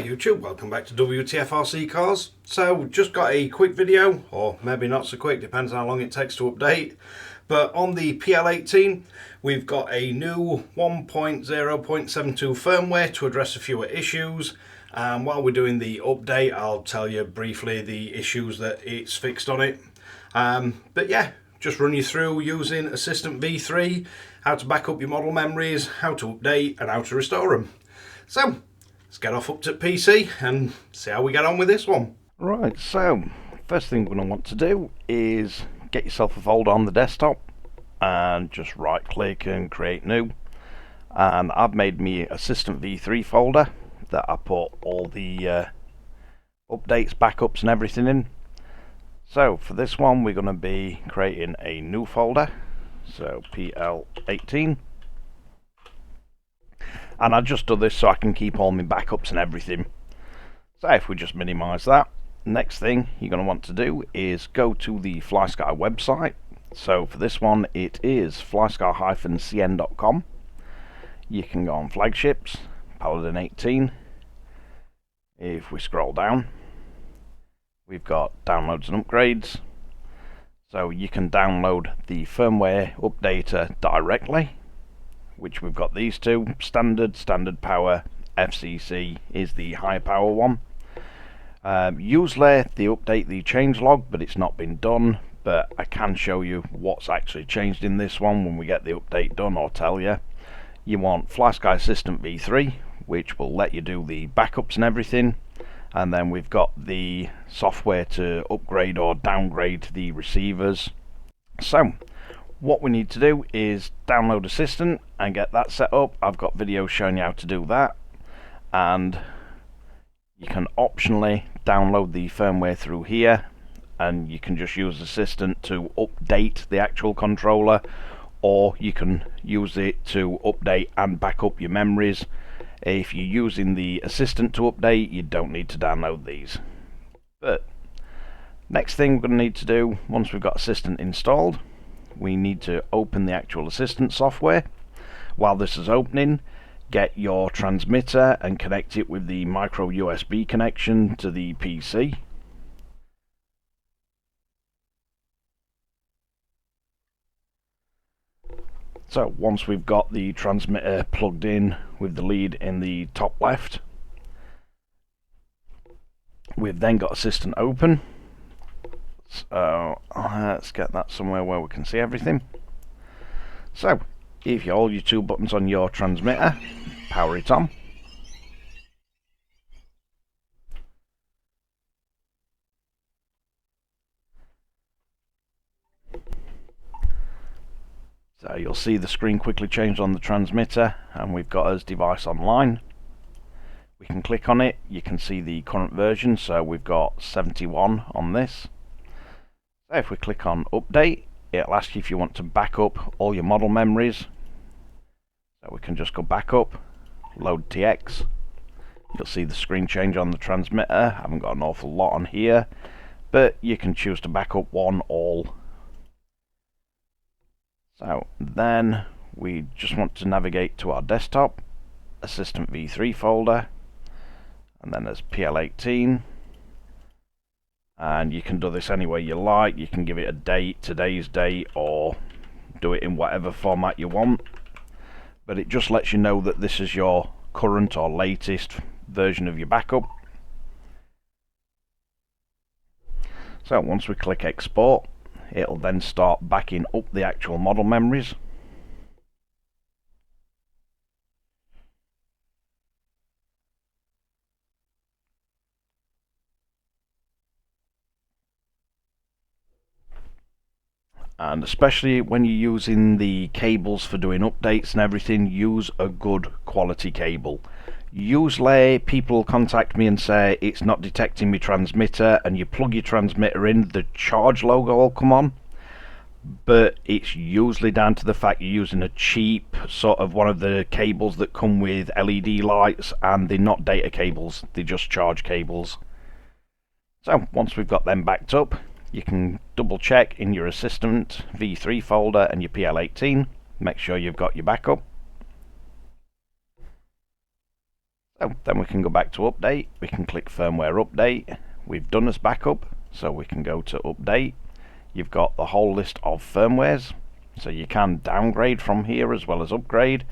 Hi YouTube, welcome back to Wtf Rc Cars. So just got a quick video, or maybe not so quick, depends on how long it takes to update. But on the PL18 we've got a new 1.0.72 firmware to address a few issues. While we're doing the update I'll tell you briefly the issues that it's fixed on it. But yeah, just run you through using Assistant V3, how to back up your model memories, how to update and how to restore them. So let's get off up to PC and see how we get on with this one. Right, so first thing we're going to want to do is get yourself a folder on the desktop and just right click and create new. And I've made me Assistant V3 folder that I put all the updates, backups and everything in. So for this one we're going to be creating a new folder, so PL18. And I just do this so I can keep all my backups and everything. So if we just minimize that, next thing you're going to want to do is go to the Flysky website. So for this one it is flysky-cn.com. You can go on flagships, Paladin 18. If we scroll down, we've got downloads and upgrades. So you can download the firmware updater directly, which we've got these two, standard power, FCC is the high power one. Usually they update the changelog, but it's not been done, but I can show you what's actually changed in this one when we get the update done, or tell you. You want Flysky Assistant V3, which will let you do the backups and everything, and then we've got the software to upgrade or downgrade the receivers. So what we need to do is download Assistant and get that set up. I've got videos showing you how to do that, and you can optionally download the firmware through here, and you can just use Assistant to update the actual controller, or you can use it to update and back up your memories. If you're using the Assistant to update, you don't need to download these. But next thing we're going to need to do, once we've got Assistant installed, we need to open the actual Assistant software. While this is opening, get your transmitter and connect it with the micro USB connection to the PC. So once we've got the transmitter plugged in with the lead in the top left, we've then got Assistant open. So let's get that somewhere where we can see everything. So if you hold your two buttons on your transmitter, power it on. So you'll see the screen quickly change on the transmitter, and we've got us device online. We can click on it, you can see the current version, so we've got 71 on this. So if we click on update, it'll ask you if you want to back up all your model memories. So we can just go back up, load TX. You'll see the screen change on the transmitter. I haven't got an awful lot on here, but you can choose to back up one, all. So then we just want to navigate to our desktop, Assistant V3 folder, and then there's PL18. And you can do this any way you like. You can give it a date, today's date, or do it in whatever format you want. But it just lets you know that this is your current or latest version of your backup. So once we click export, it'll then start backing up the actual model memories. And especially when you're using the cables for doing updates and everything, use a good quality cable. Usually people contact me and say it's not detecting my transmitter, and you plug your transmitter in, the charge logo will come on, but it's usually down to the fact you're using a cheap sort of one of the cables that come with LED lights, and they're not data cables, they're just charge cables. So once we've got them backed up, you can double check in your Assistant V3 folder and your PL18, make sure you've got your backup. So then we can go back to update, we can click firmware update. We've done this backup, so we can go to update. You've got the whole list of firmwares, so you can downgrade from here as well as upgrade.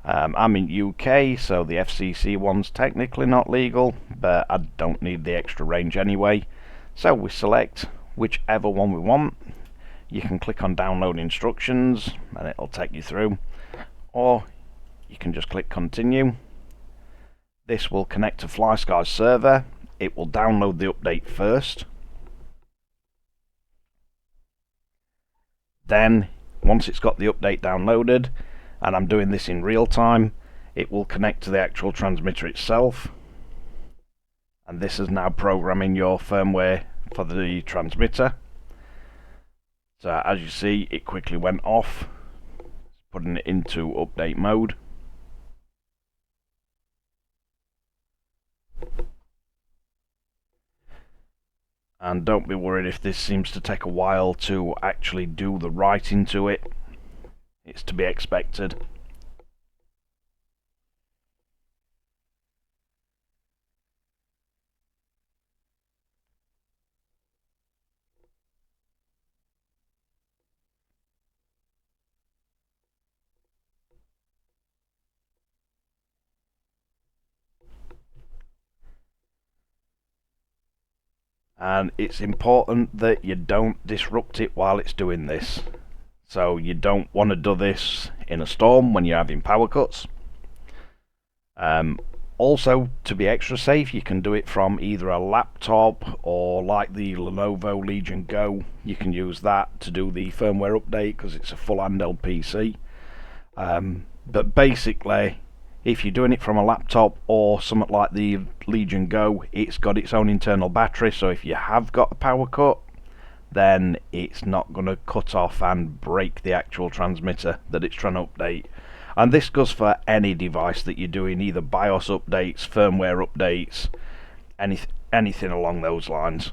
I'm in UK, so the FCC one's technically not legal, but I don't need the extra range anyway. So we select whichever one we want. You can click on download instructions and it'll take you through, or you can just click continue. This will connect to Flysky's server. It will download the update first. Then, once it's got the update downloaded, and I'm doing this in real time, it will connect to the actual transmitter itself. And this is now programming your firmware for the transmitter. So as you see, it quickly went off, putting it into update mode. And don't be worried if this seems to take a while to actually do the writing to it. It's to be expected. And it's important that you don't disrupt it while it's doing this. So you don't want to do this in a storm when you're having power cuts. Also, to be extra safe, you can do it from either a laptop or like the Lenovo Legion Go. You can use that to do the firmware update because it's a full handheld PC. But basically, if you're doing it from a laptop or something like the Legion Go, it's got its own internal battery, so if you have got a power cut, then it's not going to cut off and break the actual transmitter that it's trying to update. And this goes for any device that you're doing, either BIOS updates, firmware updates, anything along those lines.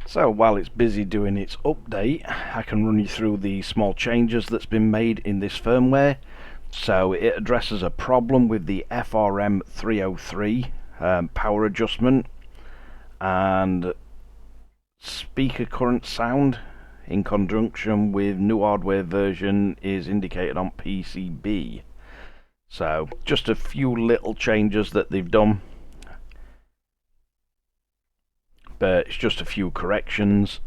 So while it's busy doing its update, I can run you through the small changes that's been made in this firmware. So it addresses a problem with the FRM 303 power adjustment and speaker current sound in conjunction with new hardware version is indicated on PCB. So just a few little changes that they've done, but it's just a few corrections.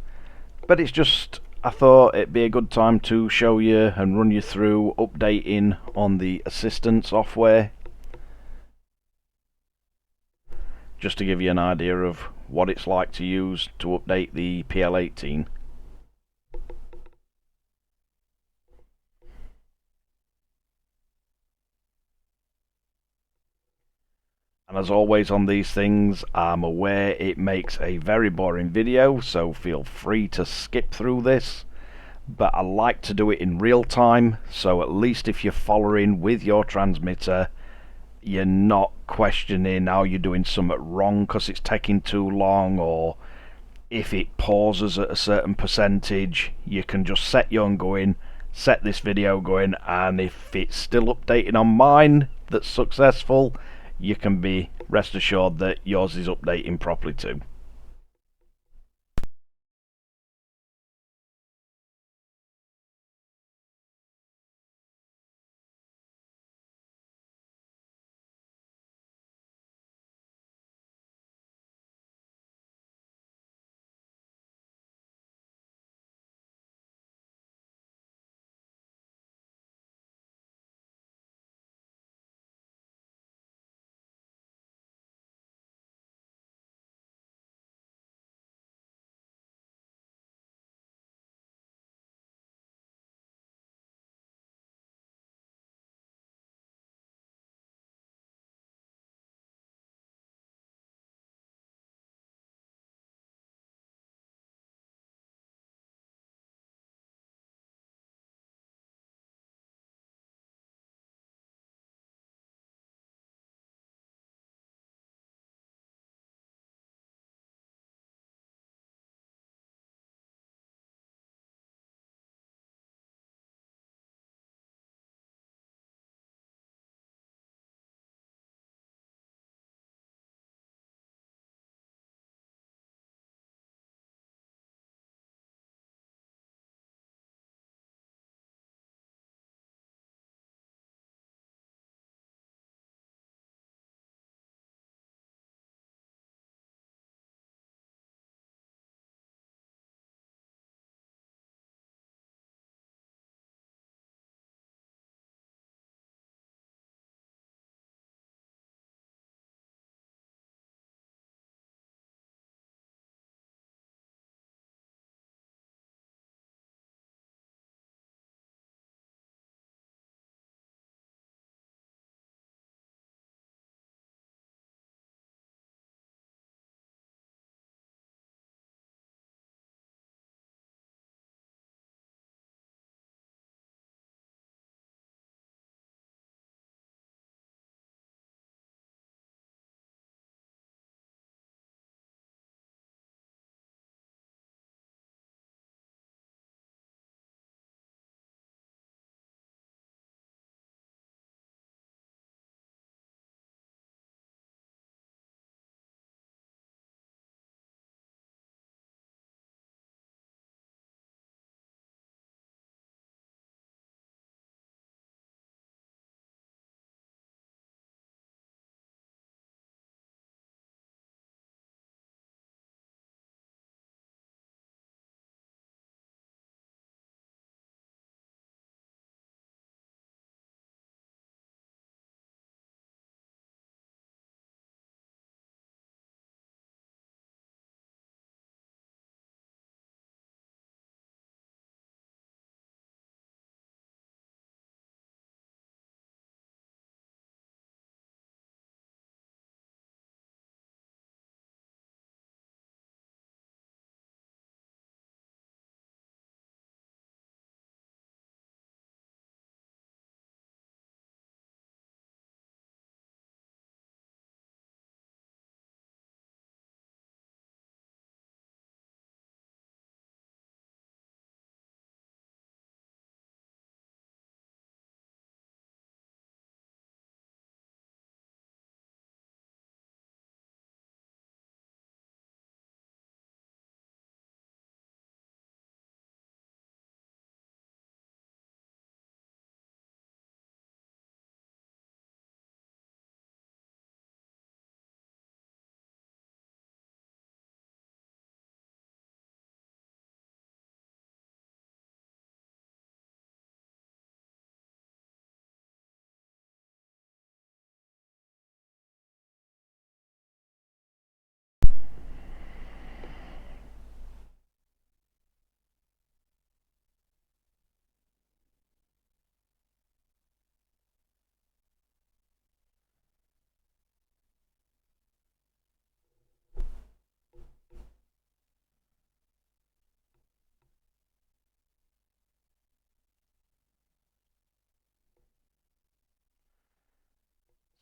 But it's just, I thought it'd be a good time to show you and run you through updating on the assistant software, just to give you an idea of what it's like to use to update the PL18. And And as always on these things, I'm aware it makes a very boring video, so feel free to skip through this. But I like to do it in real time, so at least if you're following with your transmitter, you're not questioning how you're doing something wrong because it's taking too long, or if it pauses at a certain percentage, you can just set your own going, set this video going, and if it's still updating on mine that's successful, you can be rest assured that yours is updating properly too.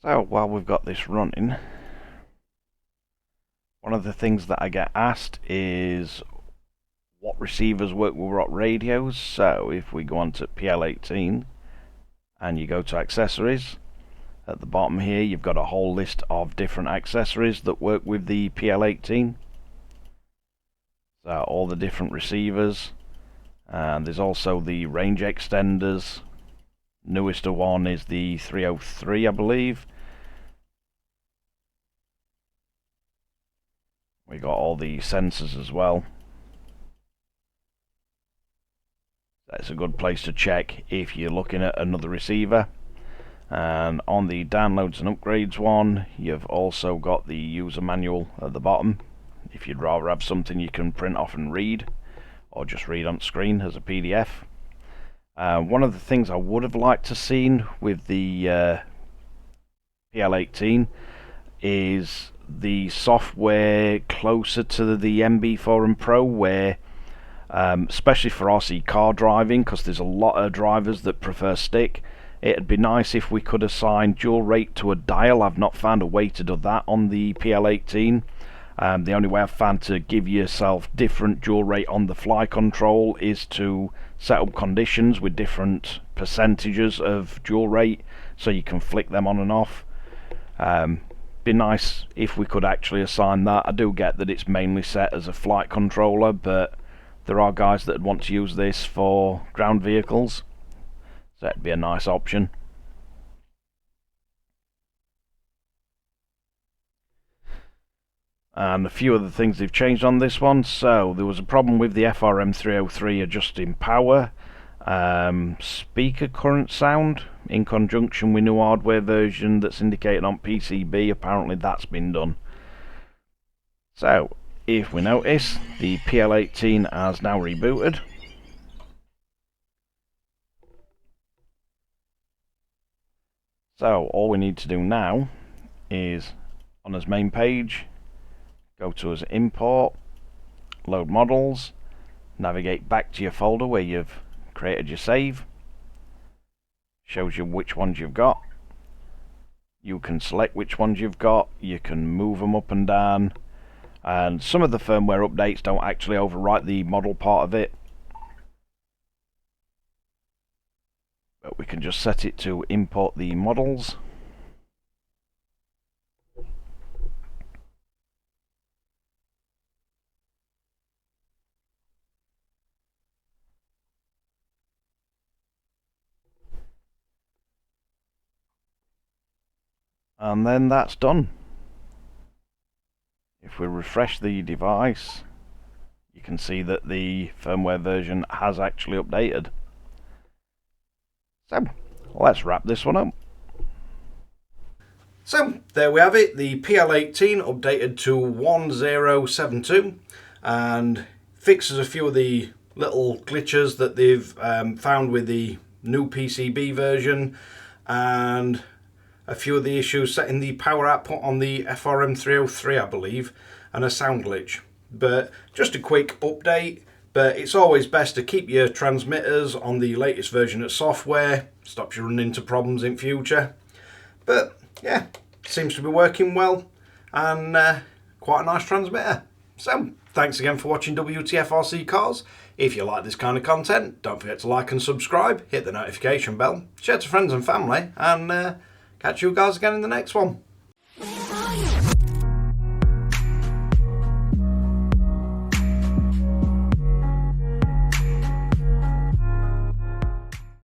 So while we've got this running, one of the things that I get asked is what receivers work with what radios. So if we go on to PL18 and you go to accessories, at the bottom here you've got a whole list of different accessories that work with the PL18. So all the different receivers, and there's also the range extenders. Newest one is the 303, I believe. We got all the sensors as well. That's a good place to check if you're looking at another receiver. And on the downloads and upgrades one, you've also got the user manual at the bottom. If you'd rather have something you can print off and read, or just read on screen as a PDF. One of the things I would have liked to seen with the PL18 is the software closer to the MB4 and Pro, where especially for RC car driving, because there's a lot of drivers that prefer stick, it'd be nice if we could assign dual rate to a dial. I've not found a way to do that on the PL18. The only way I've found to give yourself different dual rate on the fly control is to set up conditions with different percentages of dual rate, so you can flick them on and off. Be nice if we could actually assign that. I do get that it's mainly set as a flight controller, but there are guys that want to use this for ground vehicles, so that'd be a nice option. And a few other things they've changed on this one. So there was a problem with the FRM 303 adjusting power, speaker current sound in conjunction with new hardware version that's indicated on PCB. Apparently that's been done. So if we notice, the PL18 has now rebooted. So all we need to do now is, on his main page, go to his import, load models, navigate back to your folder where you've created your save. Shows you which ones you've got. You can select which ones you've got, you can move them up and down, and some of the firmware updates don't actually overwrite the model part of it, but we can just set it to import the models. And then that's done. If we refresh the device, you can see that the firmware version has actually updated. So let's wrap this one up. So there we have it, the PL18 updated to 1072 and fixes a few of the little glitches that they've found with the new PCB version, and a few of the issues setting the power output on the FRM 303, I believe, and a sound glitch. But just a quick update, but it's always best to keep your transmitters on the latest version of software, stops you running into problems in future. But yeah, seems to be working well, and quite a nice transmitter. So thanks again for watching Wtf Rc Cars. If you like this kind of content, don't forget to like and subscribe, hit the notification bell, share to friends and family, and catch you guys again in the next one.